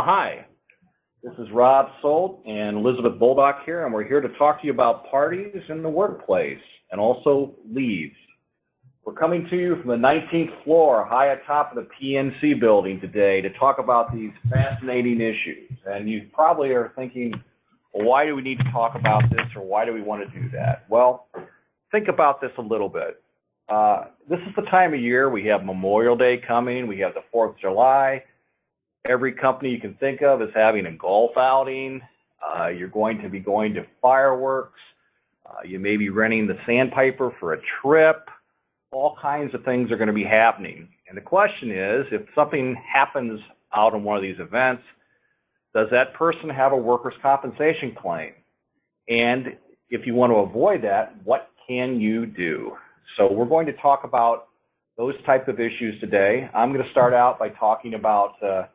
Hi, this is Rob Solt and Elizabeth Bolduc here, and we're here to talk to you about parties in the workplace and also leaves. We're coming to you from the 19th floor, high atop of the PNC building today to talk about these fascinating issues. And you probably are thinking, well, why do we need to talk about this, or why do we want to do that? Well, think about this a little bit. This is the time of year. We have Memorial Day coming. We have the 4th of July. Every company you can think of is having a golf outing. You're going to be going to fireworks. You may be renting the Sandpiper for a trip. All kinds of things are going to be happening. And the question is, if something happens out in one of these events, does that person have a workers' compensation claim? And if you want to avoid that, what can you do? So we're going to talk about those types of issues today. I'm going to start out by talking about the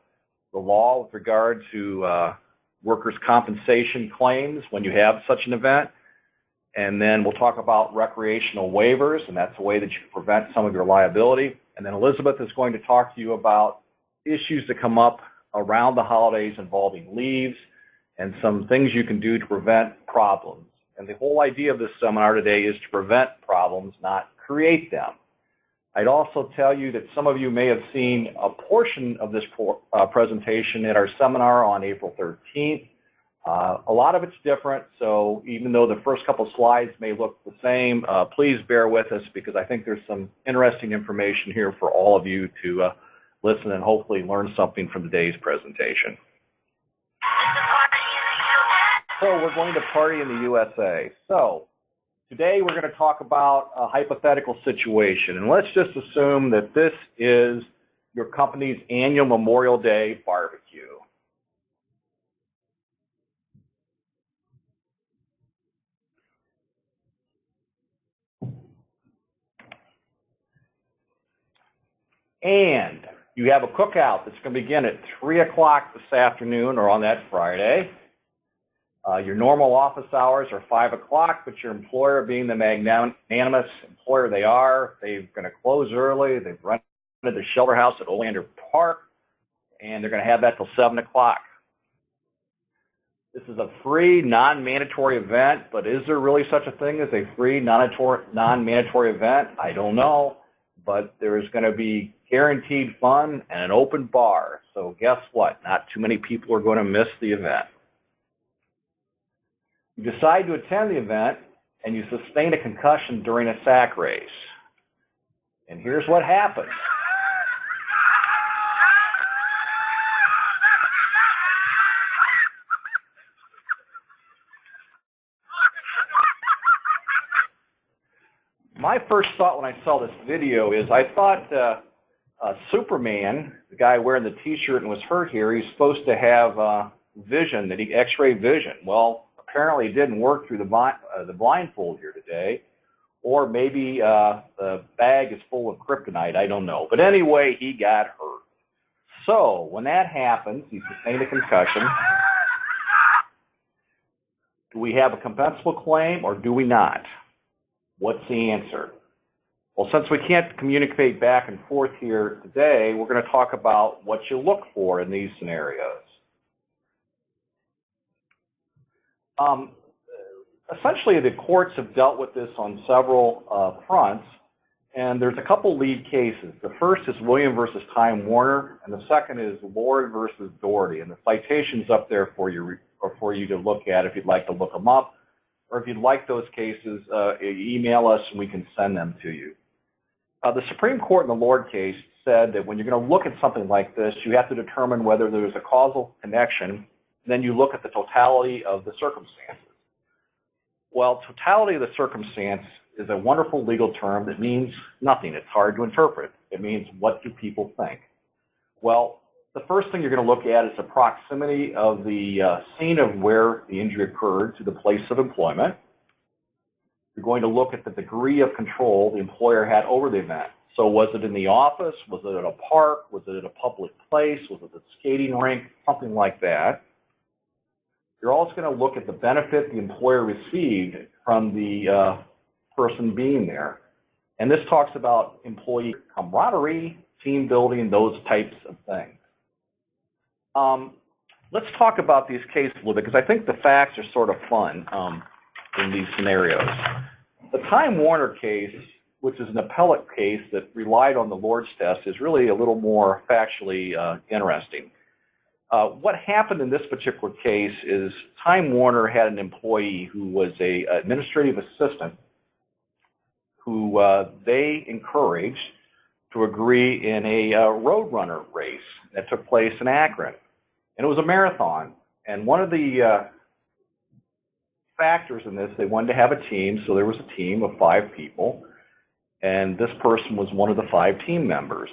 law with regard to workers' compensation claims when you have such an event. And then we'll talk about recreational waivers, and that's a way that you can prevent some of your liability. And then Elizabeth is going to talk to you about issues that come up around the holidays involving leaves and some things you can do to prevent problems. And the whole idea of this seminar today is to prevent problems, not create them. I'd also tell you that some of you may have seen a portion of this presentation at our seminar on April 13th. A lot of it's different, so even though the first couple slides may look the same, please bear with us because I think there's some interesting information here for all of you to listen and hopefully learn something from today's presentation. So we're going to party in the USA. So today we're going to talk about a hypothetical situation, and let's just assume that this is your company's annual Memorial Day barbecue. And you have a cookout that's going to begin at 3 o'clock this afternoon or on that Friday. Your normal office hours are 5 o'clock, but your employer, being the magnanimous employer they are, they're going to close early. They've rented the shelter house at Olander Park, and they're going to have that till 7 o'clock. This is a free, non-mandatory event, but is there really such a thing as a free, non-mandatory event? I don't know, but there is going to be guaranteed fun and an open bar. So guess what? Not too many people are going to miss the event. You decide to attend the event and you sustain a concussion during a sack race. And here's what happens. My first thought when I saw this video is I thought Superman, the guy wearing the t-shirt and was hurt here, he's supposed to have vision, that he x-ray vision. Well, apparently it didn't work through the blindfold here today, or maybe the bag is full of kryptonite, I don't know. But anyway, he got hurt. So when that happens, he sustained a concussion. Do we have a compensable claim or do we not? What's the answer? Well, since we can't communicate back and forth here today, we're going to talk about what you look for in these scenarios. Essentially, the courts have dealt with this on several fronts, and there's a couple lead cases. The first is William versus Time Warner, and the second is Lord versus Doherty. And the citation's up there for you to look at if you'd like to look them up, or if you'd like those cases, email us and we can send them to you. The Supreme Court in the Lord case said that when you're going to look at something like this, you have to determine whether there's a causal connection. Then you look at the totality of the circumstances. Well, totality of the circumstance is a wonderful legal term that means nothing. It's hard to interpret. It means, what do people think? Well, the first thing you're going to look at is the proximity of the scene of where the injury occurred to the place of employment. You're going to look at the degree of control the employer had over the event. So was it in the office? Was it at a park? Was it at a public place? Was it at the skating rink? Something like that. You're also going to look at the benefit the employer received from the person being there. And this talks about employee camaraderie, team building, those types of things. let's talk about these cases a little bit, because I think the facts are sort of fun in these scenarios. The Time Warner case, which is an appellate case that relied on the Lord's test, is really a little more factually interesting. What happened in this particular case is Time Warner had an employee who was an administrative assistant who they encouraged to agree in a roadrunner race that took place in Akron. And it was a marathon. And one of the factors in this, they wanted to have a team, so there was a team of 5 people, and this person was one of the 5 team members.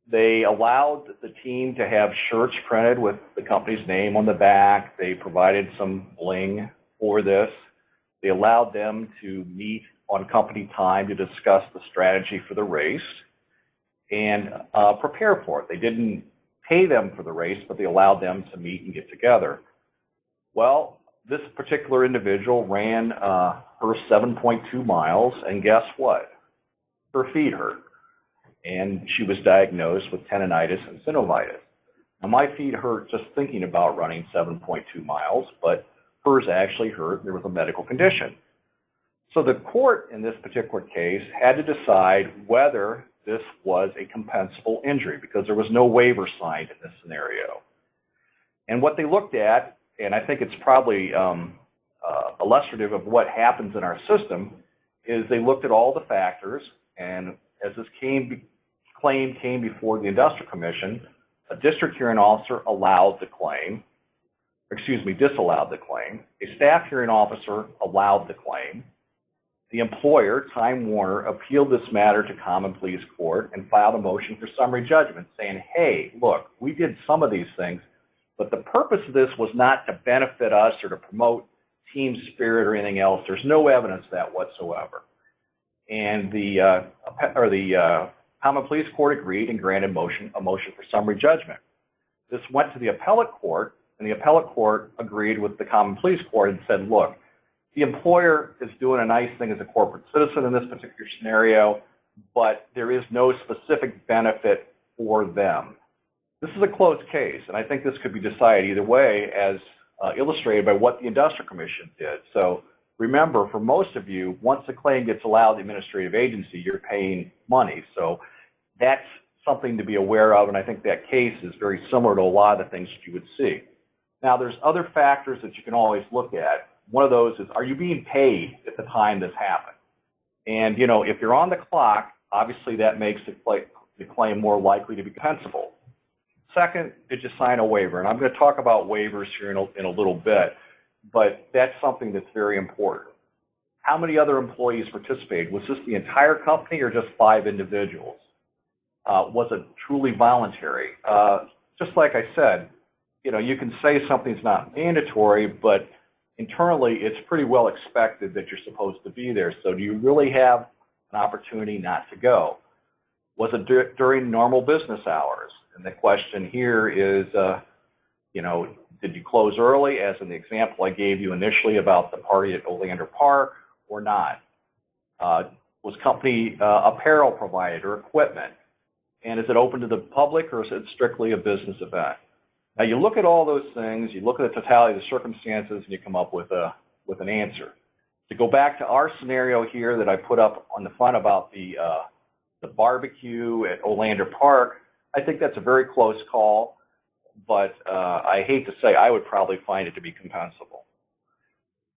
They allowed the team to have shirts printed with the company's name on the back. They provided some bling for this. They allowed them to meet on company time to discuss the strategy for the race and prepare for it. They didn't pay them for the race, but they allowed them to meet and get together. Well, this particular individual ran her 7.2 miles, and guess what? Her feet hurt. And she was diagnosed with tendonitis and synovitis. Now, my feet hurt just thinking about running 7.2 miles, but hers actually hurt, and there was a medical condition. So the court in this particular case had to decide whether this was a compensable injury, because there was no waiver signed in this scenario. And what they looked at, and I think it's probably illustrative of what happens in our system, is they looked at all the factors, and as this claim came before the Industrial Commission, a district hearing officer disallowed the claim. A staff hearing officer allowed the claim. The employer, Time Warner, appealed this matter to Common Pleas Court and filed a motion for summary judgment saying, hey, look, we did some of these things, but the purpose of this was not to benefit us or to promote team spirit or anything else. There's no evidence of that whatsoever. And the Common Pleas Court agreed and granted a motion for summary judgment. This went to the appellate court, and the appellate court agreed with the Common Pleas Court and said, look, the employer is doing a nice thing as a corporate citizen in this particular scenario, but there is no specific benefit for them. This is a closed case, and I think this could be decided either way, as illustrated by what the Industrial Commission did. So remember, for most of you, once a claim gets allowed to the administrative agency, you're paying money. So that's something to be aware of, and I think that case is very similar to a lot of the things that you would see. Now, there's other factors that you can always look at. One of those is, are you being paid at the time this happened? And, you know, if you're on the clock, obviously that makes the claim more likely to be compensable. Second, did you sign a waiver? And I'm going to talk about waivers here in a little bit, but that's something that's very important. How many other employees participated? Was this the entire company or just 5 individuals? Was it truly voluntary? Just like I said, you know, you can say something's not mandatory, but internally it's pretty well expected that you're supposed to be there. So do you really have an opportunity not to go? Was it during normal business hours? And the question here is, you know, did you close early, as in the example I gave you initially about the party at Oleander Park, or not? Was company apparel provided or equipment? And is it open to the public, or is it strictly a business event? Now, you look at all those things, you look at the totality of the circumstances, and you come up with an answer. To go back to our scenario here that I put up on the front about the barbecue at Oleander Park, I think that's a very close call, but I hate to say I would probably find it to be compensable.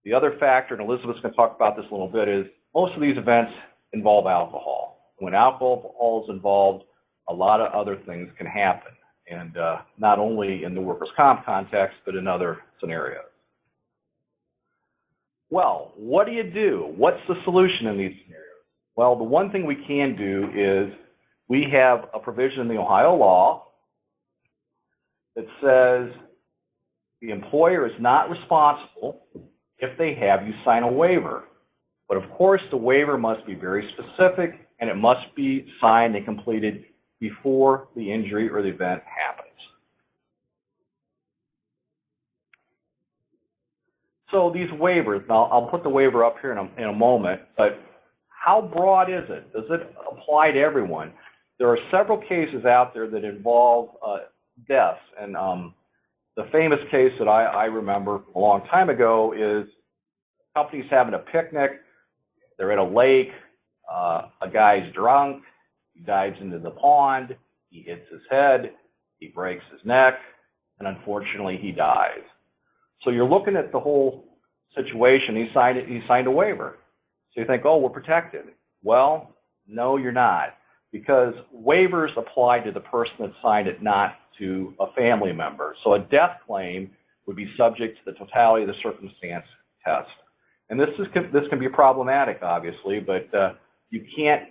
The other factor, and Elizabeth's going to talk about this a little bit, is most of these events involve alcohol. When alcohol is involved, a lot of other things can happen, and not only in the workers' comp context, but in other scenarios. Well, what do you do? What's the solution in these scenarios? Well, the one thing we can do is we have a provision in the Ohio law that says the employer is not responsible if they have you sign a waiver. But of course, the waiver must be very specific, and it must be signed and completed before the injury or the event happens. So these waivers, now I'll put the waiver up here in a moment, but how broad is it? Does it apply to everyone? There are several cases out there that involve deaths, and the famous case that I remember a long time ago is companies having a picnic. They're at a lake. A guy's drunk. He dives into the pond. He hits his head. He breaks his neck. And unfortunately, he dies. So you're looking at the whole situation. He signed a waiver. So you think, oh, we're protected. Well, no, you're not. Because waivers apply to the person that signed it, not to a family member. So a death claim would be subject to the totality of the circumstance test. And this can be problematic, obviously, but you can't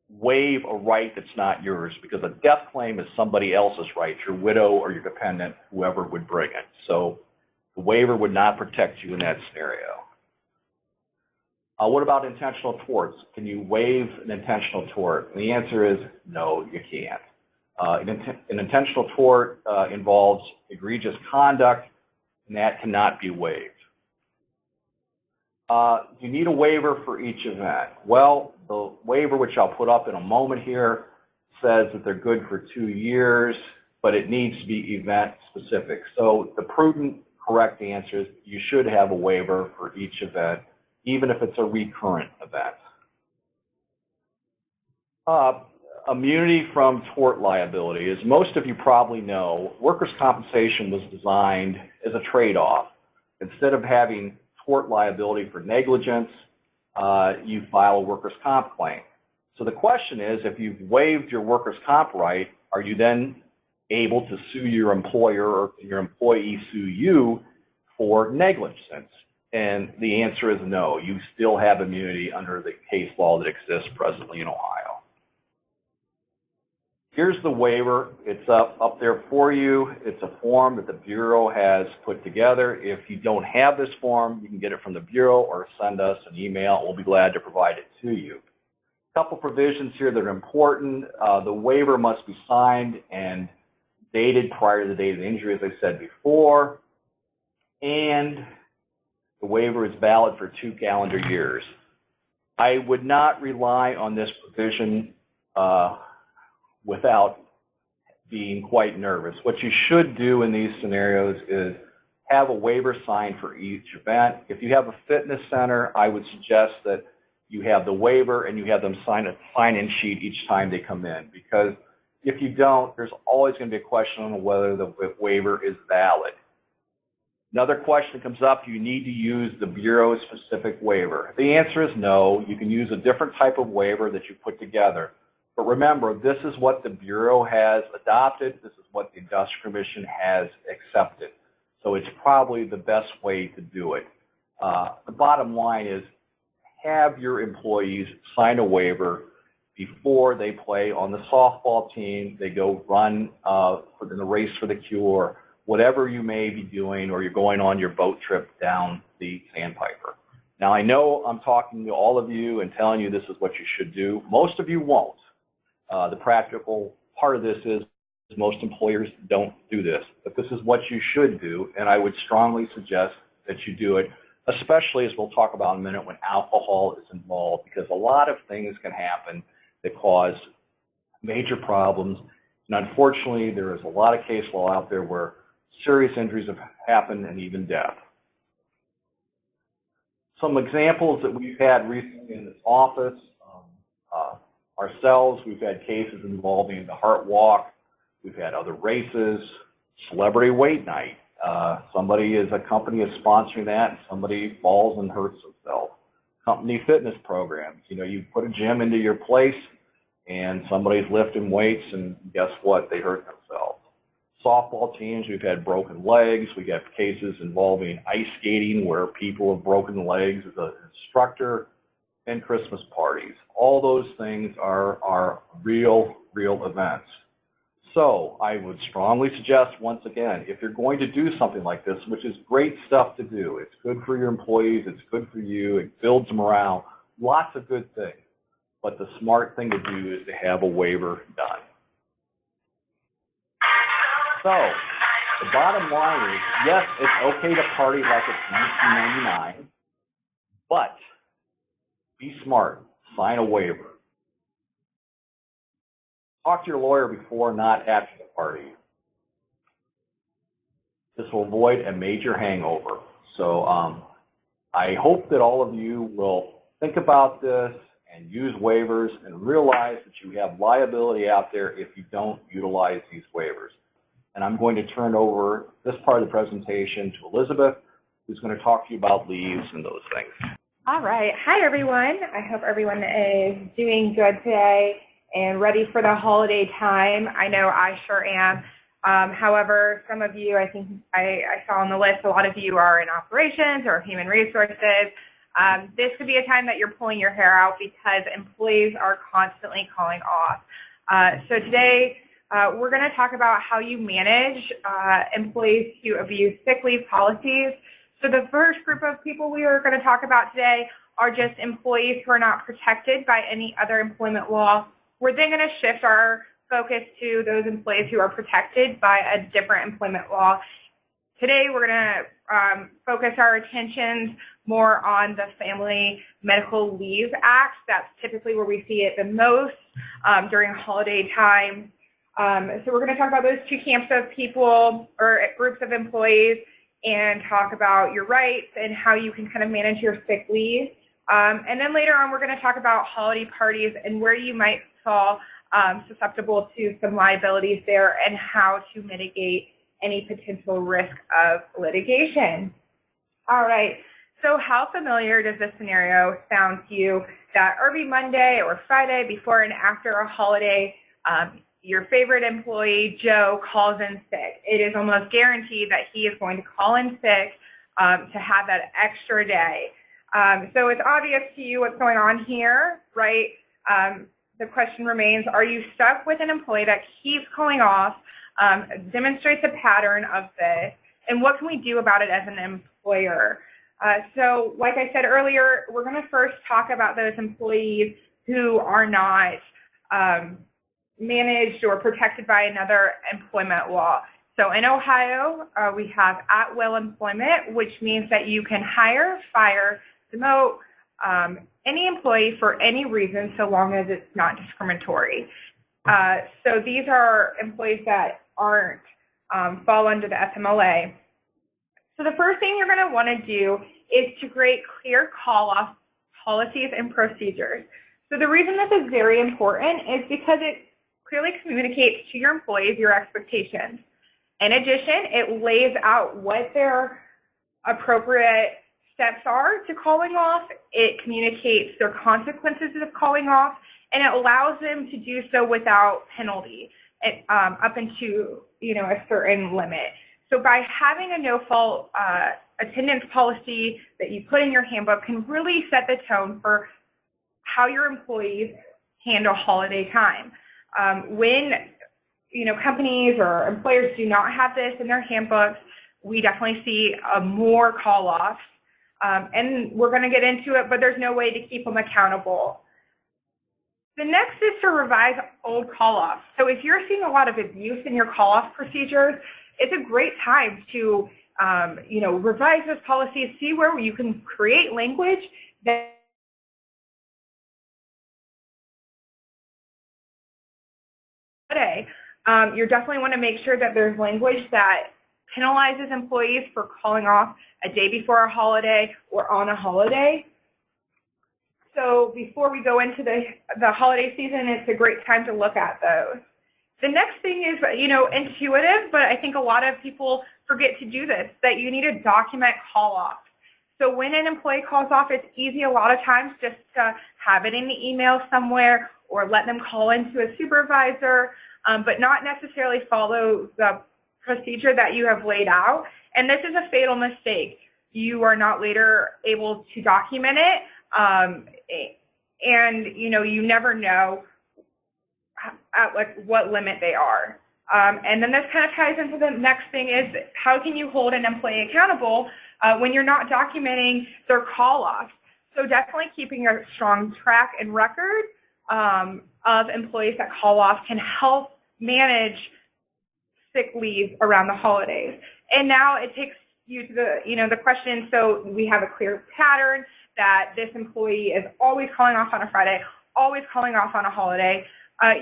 waive a right that's not yours, because a death claim is somebody else's right, your widow or your dependent, whoever would bring it. So the waiver would not protect you in that scenario. What about intentional torts? Can you waive an intentional tort? And the answer is no, you can't. An intentional tort involves egregious conduct, and that cannot be waived. You need a waiver for each event. Well, the waiver, which I'll put up in a moment here, says that they're good for 2 years, but it needs to be event specific. So the prudent, correct answer is you should have a waiver for each event, even if it's a recurrent event. Immunity from tort liability. As most of you probably know, workers' compensation was designed as a trade-off. Instead of having tort liability for negligence, you file a workers' comp claim. So the question is, if you've waived your workers' comp right, are you then able to sue your employer, or your employee sue you for negligence? And the answer is no. You still have immunity under the case law that exists presently in Ohio. Here's the waiver. It's up there for you. It's a form that the Bureau has put together. If you don't have this form, you can get it from the Bureau or send us an email. We'll be glad to provide it to you. A couple provisions here that are important. The waiver must be signed and dated prior to the date of the injury, as I said before. And the waiver is valid for 2 calendar years. I would not rely on this provision without being quite nervous. What you should do in these scenarios is have a waiver signed for each event. If you have a fitness center, I would suggest that you have the waiver and you have them sign a sign-in sheet each time they come in, because if you don't, there's always going to be a question on whether the waiver is valid. Another question comes up, you need to use the Bureau's specific waiver. The answer is no. You can use a different type of waiver that you put together. But remember, this is what the Bureau has adopted. This is what the Industrial Commission has accepted. So it's probably the best way to do it. The bottom line is have your employees sign a waiver before they play on the softball team, they go run in the race for the cure, whatever you may be doing, or you're going on your boat trip down the Sandpiper. Now, I know I'm talking to all of you and telling you this is what you should do. Most of you won't. The practical part of this is most employers don't do this, but this is what you should do, and I would strongly suggest that you do it, especially, as we'll talk about in a minute, when alcohol is involved, because a lot of things can happen that cause major problems. And unfortunately, there is a lot of case law out there where serious injuries have happened and even death. Some examples that we've had recently in this office, ourselves, we've had cases involving the Heart Walk, we've had other races, Celebrity Weight Night. A company is sponsoring that, and somebody falls and hurts themselves. Company fitness programs. You know, you put a gym into your place, and somebody's lifting weights, and guess what? They hurt themselves. Softball teams, we've had broken legs. We got cases involving ice skating where people have broken legs as an instructor, and Christmas parties. All those things are real events. So I would strongly suggest, once again, if you're going to do something like this, which is great stuff to do, it's good for your employees, it's good for you, it builds morale, lots of good things. But the smart thing to do is to have a waiver done. So the bottom line is, yes, it's okay to party like it's 1999, but be smart, sign a waiver. Talk to your lawyer before, not after the party. This will avoid a major hangover. So I hope that all of you will think about this and use waivers and realize that you have liability out there if you don't utilize these waivers. And I'm going to turn over this part of the presentation to Elizabeth, who's going to talk to you about leaves and those things. All right. Hi, everyone. I hope everyone is doing good today and ready for the holiday time. I know I sure am. However, some of you, I think I saw on the list, a lot of you are in operations or human resources. This could be a time that you're pulling your hair out because employees are constantly calling off. So today, we're going to talk about how you manage employees who abuse sick leave policies. So the first group of people we are going to talk about today are just employees who are not protected by any other employment law. We're then going to shift our focus to those employees who are protected by a different employment law. Today, we're going to focus our attentions more on the Family Medical Leave Act. That's typically where we see it the most during holiday time. So we're going to talk about those two camps of people or groups of employees and talk about your rights and how you can kind of manage your sick leave. And then later on, we're going to talk about holiday parties and where you might fall susceptible to some liabilities there and how to mitigate any potential risk of litigation. All right, so how familiar does this scenario sound to you that every Monday or Friday before and after a holiday, your favorite employee, Joe, calls in sick? It is almost guaranteed that he is going to call in sick to have that extra day. So it's obvious to you what's going on here, right? The question remains, are you stuck with an employee that keeps calling off, demonstrates a pattern of this, and what can we do about it as an employer? So like I said earlier, we're going to first talk about those employees who are not managed or protected by another employment law. So in Ohio, we have at-will employment, which means that you can hire, fire, demote any employee for any reason so long as it's not discriminatory. So these are employees that aren't fall under the FMLA. So the first thing you're going to want to do is to create clear call-off policies and procedures. So the reason this is very important is because it clearly communicates to your employees your expectations. In addition, it lays out what their appropriate steps are to calling off. It communicates their consequences of calling off, and it allows them to do so without penalty up into a certain limit. So by having a no-fault attendance policy that you put in your handbook can really set the tone for how your employees handle holiday time. When companies or employers do not have this in their handbooks, we definitely see more call-offs. And we're going to get into it, but there's no way to keep them accountable. The next is to revise old call-offs. So if you're seeing a lot of abuse in your call-off procedures, it's a great time to, revise those policies, see where you can create language that you definitely want to make sure that there's language that penalizes employees for calling off a day before a holiday or on a holiday. So before we go into the holiday season, it's a great time to look at those. The next thing is, intuitive, but I think a lot of people forget to do this, that you need to document call-off. So when an employee calls off, it's easy a lot of times just to have it in the email somewhere or let them call into a supervisor, but not necessarily follow the procedure that you have laid out. And this is a fatal mistake. You are not later able to document it, and you never know at what limit they are. And then this kind of ties into the next thing is, how can you hold an employee accountable when you're not documenting their call-offs? So definitely keeping a strong track and record of employees that call off can help manage sick leave around the holidays. And now it takes you to the question, so we have a clear pattern that this employee is always calling off on a Friday, always calling off on a holiday.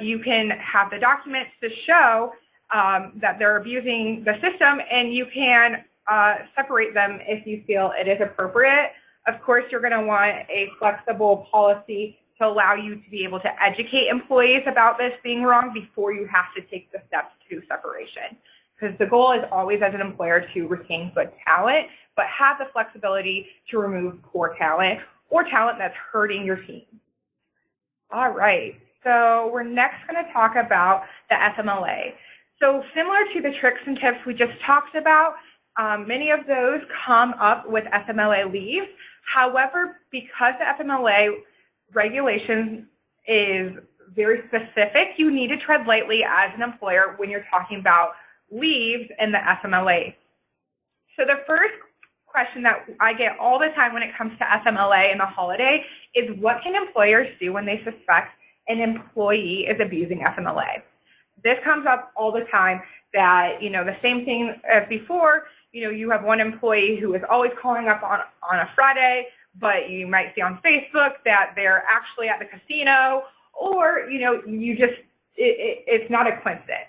You can have the documents to show that they're abusing the system, and you can separate them if you feel it is appropriate. Of course, you're going to want a flexible policy to allow you to be able to educate employees about this being wrong before you have to take the steps to separation. Because the goal is always as an employer to retain good talent, but have the flexibility to remove poor talent or talent that's hurting your team. All right, so we're next going to talk about the FMLA. So similar to the tricks and tips we just talked about, many of those come up with FMLA leave. However, because the FMLA regulation is very specific, you need to tread lightly as an employer when you're talking about leaves and the FMLA. So the first question that I get all the time when it comes to FMLA and the holiday is, what can employers do when they suspect an employee is abusing FMLA? This comes up all the time, that, the same thing as before, you have one employee who is always calling up on a Friday, but you might see on Facebook that they're actually at the casino, or, it's not a coincidence.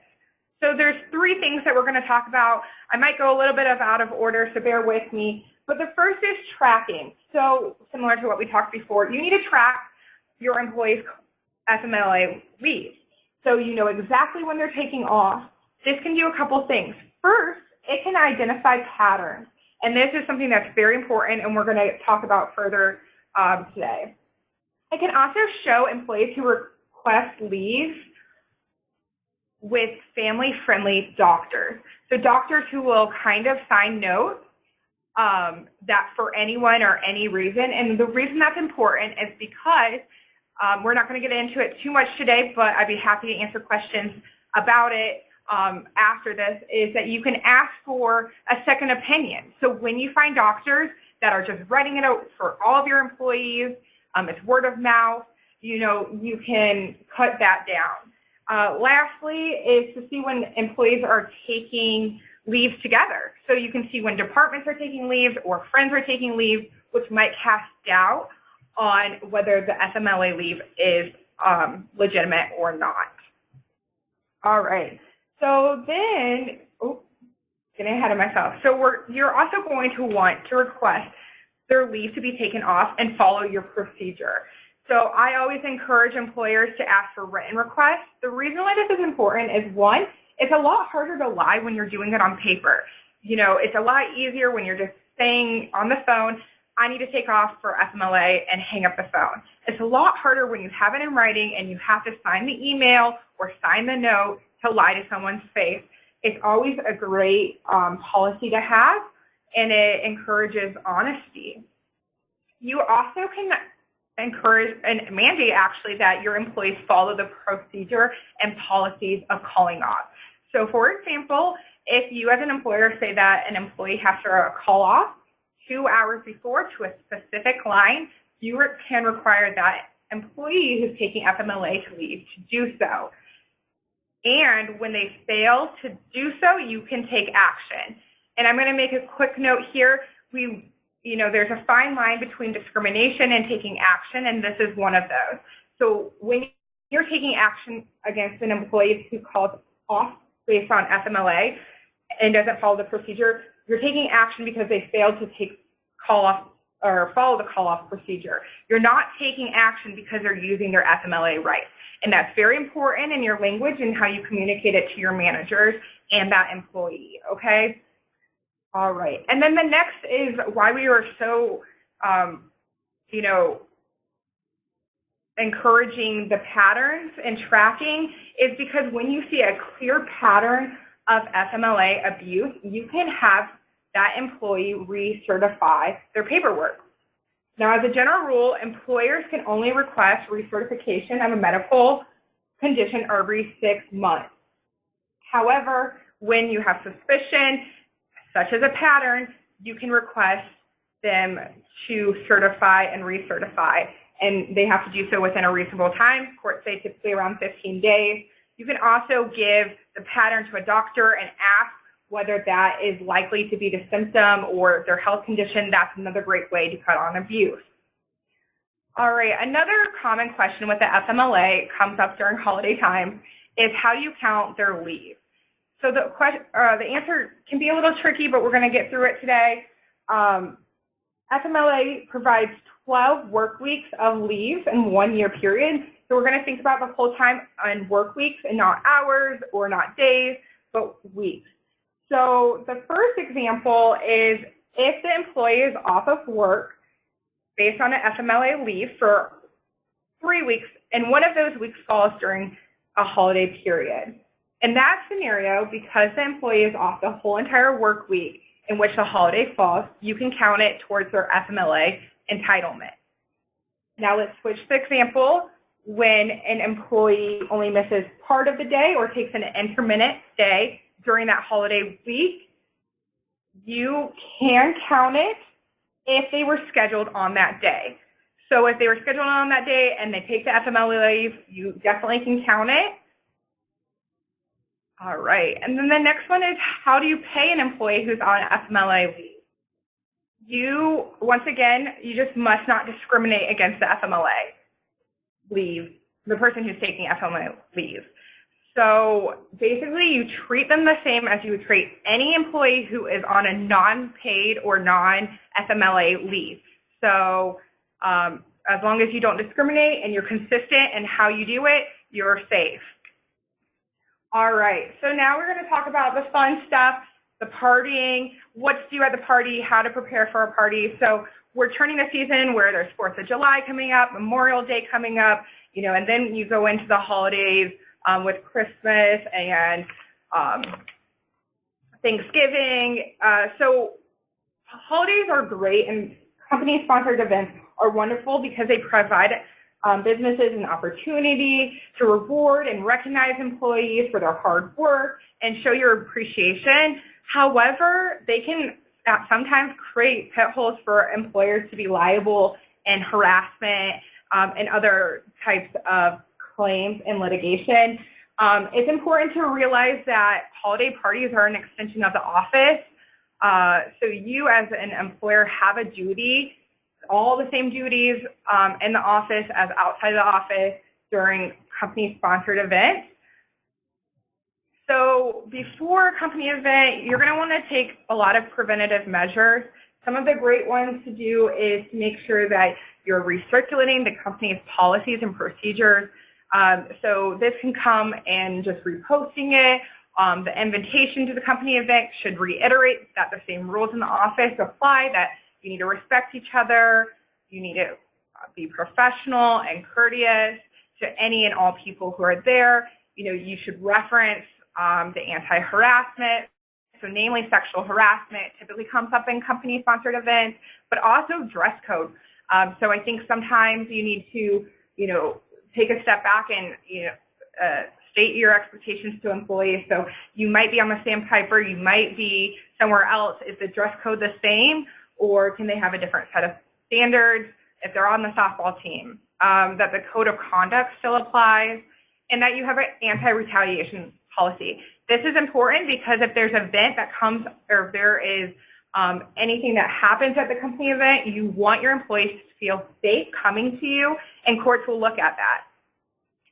So there's three things that we're going to talk about. I might go a little bit out of order, so bear with me. But the first is tracking. So similar to what we talked before, you need to track your employees' FMLA leave. So you know exactly when they're taking off. This can do a couple things. First, it can identify patterns. And this is something that's very important, and we're going to talk about further today. It can also show employees who request leave with family-friendly doctors. So doctors who will kind of sign notes that for anyone or any reason. And the reason that's important is because we're not going to get into it too much today, but I'd be happy to answer questions about it after this, is that you can ask for a second opinion. So when you find doctors that are just writing it out for all of your employees, it's word of mouth, you can cut that down. Lastly is to see when employees are taking leaves together. So you can see when departments are taking leaves or friends are taking leave, which might cast doubt on whether the FMLA leave is legitimate or not. All right. So then, getting ahead of myself. So you're also going to want to request their leave to be taken off and follow your procedure. So I always encourage employers to ask for written requests. The reason why this is important is, one, it's a lot harder to lie when you're doing it on paper. It's a lot easier when you're just saying on the phone, I need to take off for FMLA, and hang up the phone. It's a lot harder when you have it in writing and you have to sign the email or sign the note to lie to someone's face. It's always a great policy to have, and it encourages honesty. You also can encourage and mandate, actually, that your employees follow the procedure and policies of calling off. So for example, if you as an employer say that an employee has to call off 2 hours before to a specific line, you can require that employee who's taking FMLA to leave to do so. And when they fail to do so, you can take action. And I'm going to make a quick note here. There's a fine line between discrimination and taking action, and this is one of those. So when you're taking action against an employee who calls off based on FMLA and doesn't follow the procedure, you're taking action because they failed to follow the call-off procedure. You're not taking action because they're using their FMLA rights. And that's very important in your language and how you communicate it to your managers and that employee, okay? All right. And then the next is why we are so, encouraging the patterns and tracking, is because when you see a clear pattern of FMLA abuse, you can have that employee recertify their paperwork. Now, as a general rule, employers can only request recertification of a medical condition every 6 months. However, when you have suspicion, such as a pattern, you can request them to certify and recertify, and they have to do so within a reasonable time. Courts say typically around 15 days. You can also give the pattern to a doctor and ask whether that is likely to be the symptom or their health condition. That's another great way to cut on abuse. All right, another common question with the FMLA comes up during holiday time is how you count their leave. So the answer can be a little tricky, but we're going to get through it today. FMLA provides 12 work weeks of leave in 1 year period. So we're going to think about the whole time on work weeks and not hours or not days, but weeks. So the first example is if the employee is off of work based on an FMLA leave for 3 weeks, and one of those weeks falls during a holiday period. In that scenario, because the employee is off the whole entire work week in which the holiday falls, you can count it towards their FMLA entitlement. Now let's switch the example when an employee only misses part of the day or takes an intermittent day during that holiday week. You can count it if they were scheduled on that day. So if they were scheduled on that day and they take the FMLA leave, you definitely can count it. All right, and then the next one is how do you pay an employee who's on FMLA leave? Once again, you just must not discriminate against the FMLA leave, the person who's taking FMLA leave. So basically, you treat them the same as you would treat any employee who is on a non-paid or non-FMLA leave. So as long as you don't discriminate and you're consistent in how you do it, you're safe. All right, so now we're going to talk about the fun stuff, the partying, what to do at the party, how to prepare for a party. So we're turning the season where there's 4th of July coming up, Memorial Day coming up, and then you go into the holidays with Christmas and Thanksgiving. So holidays are great, and company-sponsored events are wonderful because they provide businesses an opportunity to reward and recognize employees for their hard work and show your appreciation. However, they can sometimes create pitfalls for employers to be liable in harassment and other types of claims and litigation. It's important to realize that holiday parties are an extension of the office. So you as an employer have a duty, all the same duties in the office as outside the office during company-sponsored events. So before a company event, you're going to want to take a lot of preventative measures. Some of the great ones to do is to make sure that you're recirculating the company's policies and procedures. So this can come in just reposting it. The invitation to the company event should reiterate that the same rules in the office apply, that you need to respect each other, you need to be professional and courteous to any and all people who are there. You should reference the anti-harassment, so namely sexual harassment typically comes up in company-sponsored events, but also dress code. So I think sometimes you need to, take a step back and, state your expectations to employees. So you might be on the sandpiper, you might be somewhere else. Is the dress code the same, or can they have a different set of standards if they're on the softball team? That the code of conduct still applies, and that you have an anti-retaliation policy. This is important because if there's an event that comes, or if there is anything that happens at the company event, you want your employees to feel safe coming to you, and courts will look at that.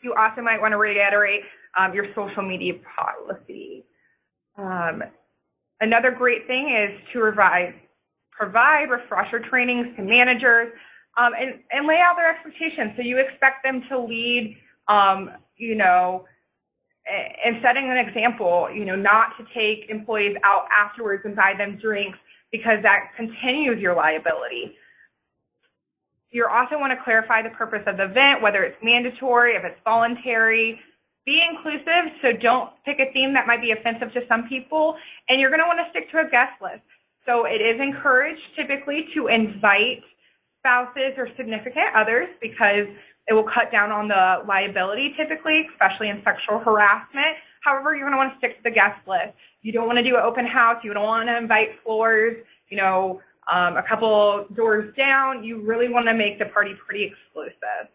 You also might want to reiterate your social media policy. Another great thing is to provide refresher trainings to managers and lay out their expectations. So you expect them to lead, and setting an example, not to take employees out afterwards and buy them drinks because that continues your liability. You also want to clarify the purpose of the event, whether it's mandatory, if it's voluntary. Be inclusive, so don't pick a theme that might be offensive to some people, and you're going to want to stick to a guest list. So it is encouraged typically to invite spouses or significant others because it will cut down on the liability typically, especially in sexual harassment. However, you're going to want to stick to the guest list. You don't want to do an open house. You don't want to invite floors, a couple doors down. You really want to make the party pretty exclusive.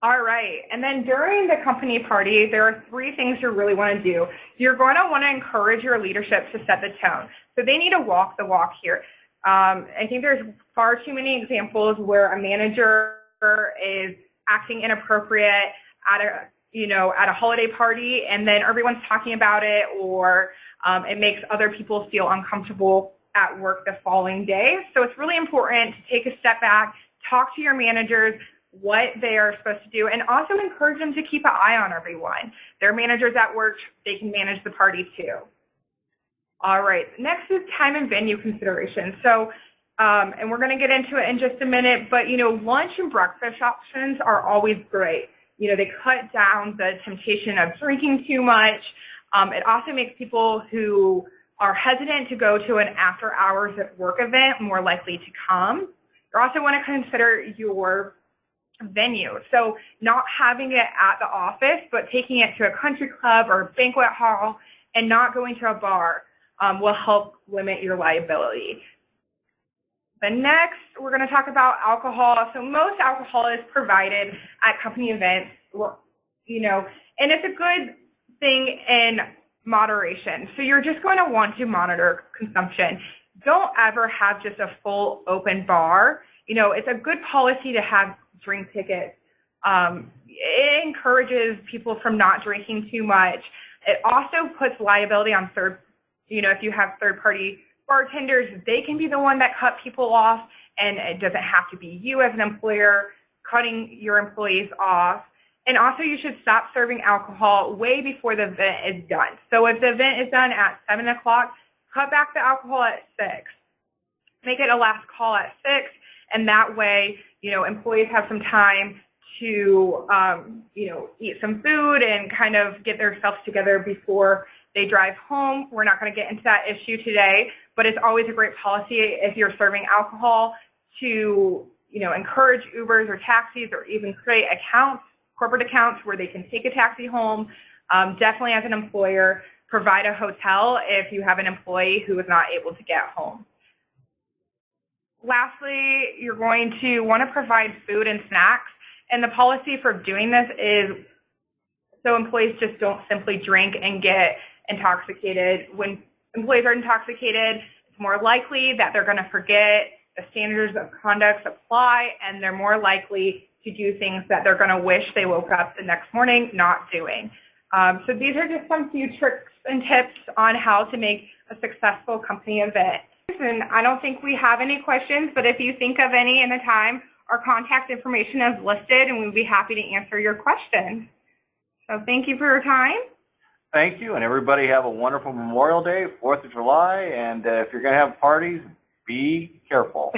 All right, and then during the company party, there are 3 things you really want to do. You're going to want to encourage your leadership to set the tone. So they need to walk the walk here. I think there's far too many examples where a manager is acting inappropriate at at a holiday party, and then everyone's talking about it, or it makes other people feel uncomfortable at work the following day. So it's really important to take a step back, talk to your managers, what they are supposed to do, and also encourage them to keep an eye on everyone. Their managers at work, they can manage the party too. All right, next is time and venue considerations. So, and we're going to get into it in just a minute, but lunch and breakfast options are always great. They cut down the temptation of drinking too much. It also makes people who are hesitant to go to an after hours at work event more likely to come. You also want to consider your venue. So not having it at the office, but taking it to a country club or a banquet hall and not going to a bar will help limit your liability. The next, we're going to talk about alcohol. So most alcohol is provided at company events, and it's a good thing in moderation. So you're just going to want to monitor consumption. Don't ever have just a full open bar. It's a good policy to have drink tickets. It encourages people from not drinking too much. It also puts liability on if you have third-party bartenders, they can be the one that cut people off, and it doesn't have to be you as an employer cutting your employees off. And also, you should stop serving alcohol way before the event is done. So if the event is done at 7 o'clock, cut back the alcohol at 6. Make it a last call at 6, and that way, employees have some time to, eat some food and kind of get themselves together before they drive home. We're not going to get into that issue today, but it's always a great policy if you're serving alcohol to, encourage Ubers or taxis, or even create accounts, corporate accounts where they can take a taxi home. Definitely as an employer, provide a hotel if you have an employee who is not able to get home. Lastly, you're going to want to provide food and snacks. And the policy for doing this is so employees just don't simply drink and get intoxicated. When employees are intoxicated, it's more likely that they're going to forget the standards of conduct apply, and they're more likely to do things that they're going to wish they woke up the next morning not doing. So these are just some few tricks and tips on how to make a successful company event. And I don't think we have any questions, but if you think of any in the time, our contact information is listed, and we'd be happy to answer your questions. So thank you for your time. Thank you, and everybody have a wonderful Memorial Day, 4th of July, and if you're going to have parties, be careful.